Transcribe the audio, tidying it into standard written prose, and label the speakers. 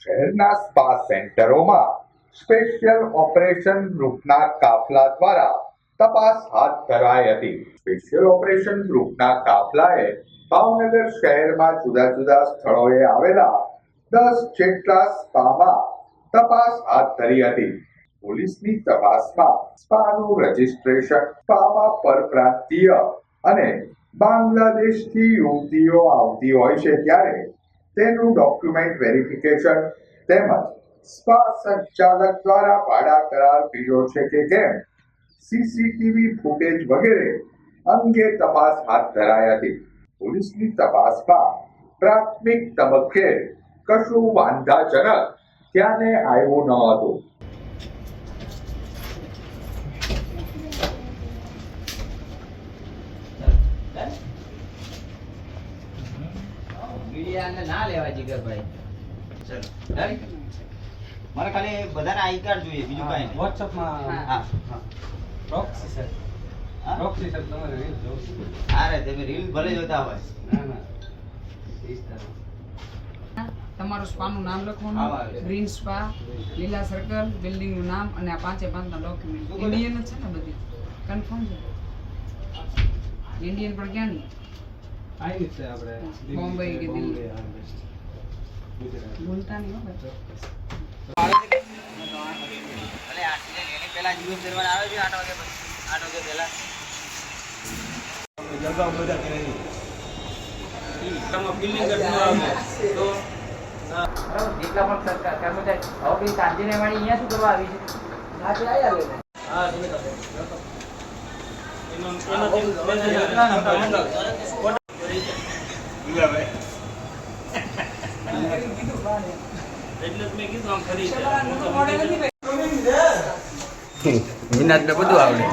Speaker 1: શહેરના spa સેન્ટરોમાં special operation ગ્રુપના કાફલા દ્વારા તપાસ હાથ ધરાઈ હતી. સ્પેશિયલ ઓપરેશન ગ્રુપના કાફલાએ ભાવનગર શહેરમાં જુદા જુદા સ્થળોએ આવેલા 10 જેટલા સ્પામાં તપાસ હાથ ધરી હતી. પોલીસની તપાસમાં સ્પાનું રજીસ્ટ્રેશન, સ્પામાં પરપ્રાંતીય અને બાંગ્લાદેશથી યુવતીઓ આવતી હોય છે ત્યારે તેનું ડોક્યુમેન્ટ વેરિફિકેશન તેમજ સ્પા સંચાલક દ્વારા ભાડા કરાર કર્યો છે કે કેમ, સીસીટીવી ફૂટેજ વગેરે અંગે તપાસ હાથ ધરાઈ હતી. પોલીસની તપાસમાં પ્રાથમિક તબક્કે કશું વાંધાજનક ધ્યાને આવ્યું ન હતું.
Speaker 2: ના લેવા જીગરભાઈ, મારે ખાલી બધાને આઈ કાર્ડ જોઈએ, બીજું કાંઈ નહીં.
Speaker 3: વોટ્સઅપમાં
Speaker 2: હા
Speaker 3: પ્રોક્સી સર તમારે રીલ જોઉં.
Speaker 2: અરે તમે રીલ ભલે જોતા હોય.
Speaker 3: ના ના
Speaker 4: તમારું સ્પાનું નામ લખવાનું, ગ્રીન સ્પા, લીલા સર્કલ, બિલ્ડિંગનું નામ અને આ 5 ના ડોક્યુમેન્ટ. ઇન્ડિયન જ છે ને બધી? કન્ફર્મ છે? ઇન્ડિયન પણ ક્યાં નહીં?
Speaker 3: આવી છે આપણે
Speaker 4: બોમ્બે કે દિલ્હી?
Speaker 3: ગુજરાત.
Speaker 4: ભૂલતા નહીં હો ભાઈ.
Speaker 2: ભલે પેલા દિવસ દરમિયાન આવે છે 8 વાગે પહેલા.
Speaker 3: જગાવ બધા કરેલી તમે બિલ્ડિંગ કરતા આવે તો
Speaker 4: જેટલા પણ કર્મચારી હવે સાંજે વાળી અહીંયા શું કરવા આવી છે? રાતે આવી
Speaker 3: હા તમે એટલે મેં કીધું આમ ફરી
Speaker 2: વિનાજને બધું આવડે.